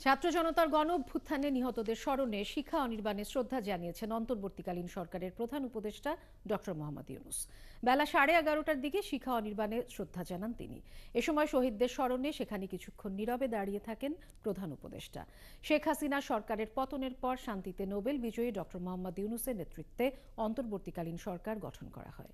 ছাত্র জনতার গণ অভ্যুত্থানে নিহতদের স্মরণে শিক্ষা অনির্বাণে শ্রদ্ধা জানিয়েছেন অন্তর্বর্তীকালীন সরকারের প্রধান উপদেষ্টা ডক্টর মোহাম্মদ ইউনূস। বেলা 11:30টার দিকে শিক্ষা অনির্বাণে শ্রদ্ধা জানান তিনি। এ সময় শহীদদের স্মরণে সেখানে কিছুক্ষণ নীরবে দাঁড়িয়ে থাকেন প্রধান উপদেষ্টা। শেখ হাসিনা সরকারের পতনের পর শান্তিতে নোবেল বিজয়ী ডক্টর মোহাম্মদ ইউনূসের নেতৃত্বে অন্তর্বর্তীকালীন সরকার গঠন করা হয়।